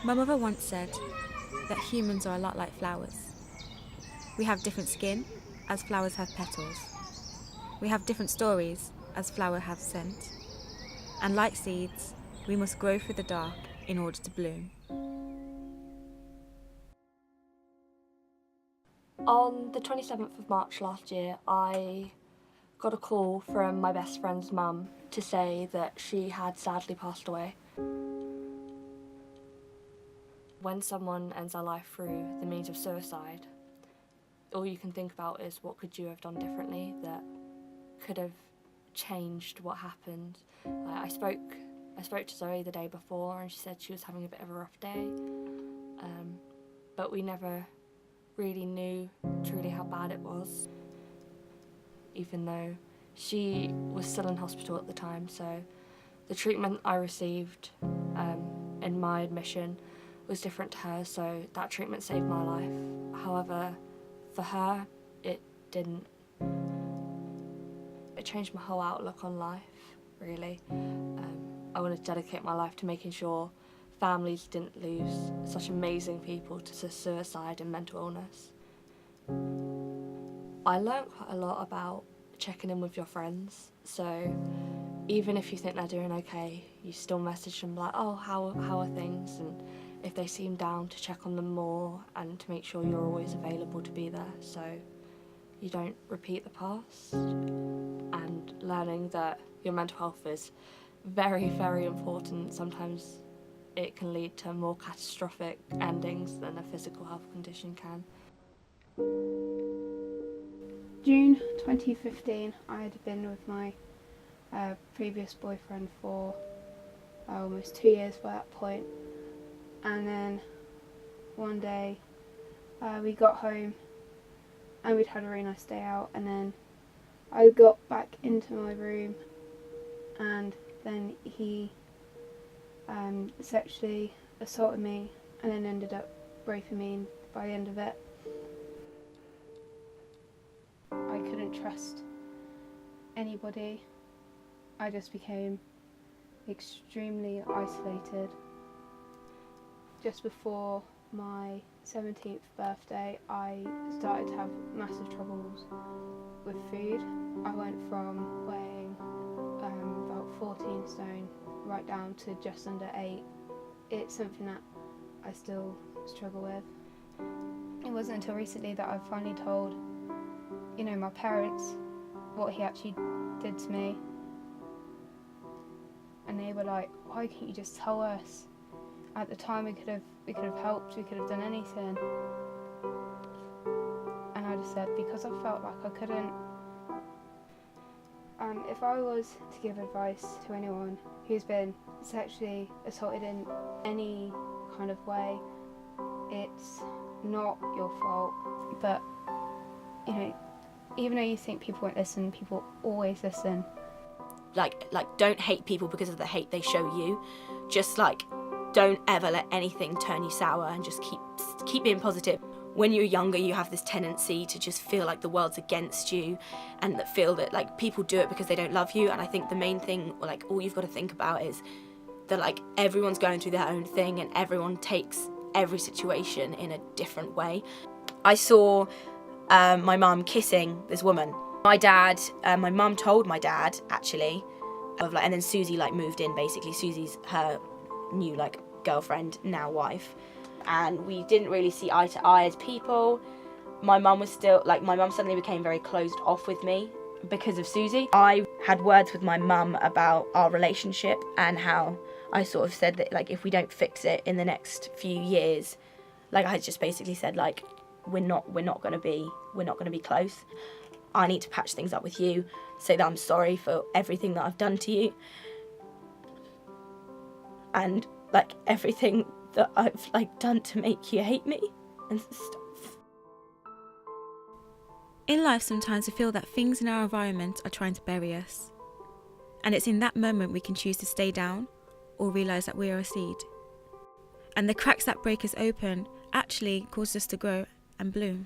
My mother once said that humans are a lot like flowers. We have different skin, as flowers have petals. We have different stories, as flowers have scent. And like seeds, we must grow through the dark in order to bloom. On the 27th of March last year, I got a call from my best friend's mum to say that she had sadly passed away. When someone ends their life through the means of suicide, all you can think about is what could you have done differently that could have changed what happened. I spoke to Zoe the day before and she said she was having a bit of a rough day, but we never really knew truly how bad it was, even though she was still in hospital at the time. So the treatment I received in my admission was different to hers, so that treatment saved my life. However, for her, it didn't. It changed my whole outlook on life, really. I wanted to dedicate my life to making sure families didn't lose such amazing people to suicide and mental illness. I learned quite a lot about checking in with your friends, so even if you think they're doing okay, you still message them like, oh, how are things? And if they seem down, to check on them more and to make sure you're always available to be there so you don't repeat the past. And learning that your mental health is very, very important. Sometimes it can lead to more catastrophic endings than a physical health condition can. June 2015, I had been with my previous boyfriend for almost 2 years by that point. And then one day we got home and we'd had a really nice day out, and then I got back into my room and then he sexually assaulted me and then ended up raping me by the end of it. I couldn't trust anybody. I just became extremely isolated. Just before my 17th birthday, I started to have massive troubles with food. I went from weighing about 14 stone right down to just under 8. It's something that I still struggle with. It wasn't until recently that I finally told, my parents what he actually did to me. And they were like, why can't you just tell us? At the time we could have helped, we could have done anything. And I just said, because I felt like I couldn't. If I was to give advice to anyone who's been sexually assaulted in any kind of way, it's not your fault. But, even though you think people won't listen, people always listen. Like don't hate people because of the hate they show you. Just don't ever let anything turn you sour, and just keep being positive. When you're younger, you have this tendency to just feel like the world's against you, and that feel that people do it because they don't love you. And I think the main thing, all you've got to think about is that everyone's going through their own thing, and everyone takes every situation in a different way. I saw my mum kissing this woman. My mum told my dad actually, and then Susie moved in. Basically, Susie's her new girlfriend, now wife, and we didn't really see eye to eye as people. My mum was still my mum suddenly became very closed off with me because of Susie. I had words with my mum about our relationship and how I sort of said that if we don't fix it in the next few years, I just basically said we're not going to be close. I need to patch things up with you, say that I'm sorry for everything that I've done to you, and everything that I've done to make you hate me and stuff. In life, sometimes we feel that things in our environment are trying to bury us, and it's in that moment we can choose to stay down or realise that we are a seed, and the cracks that break us open actually cause us to grow and bloom.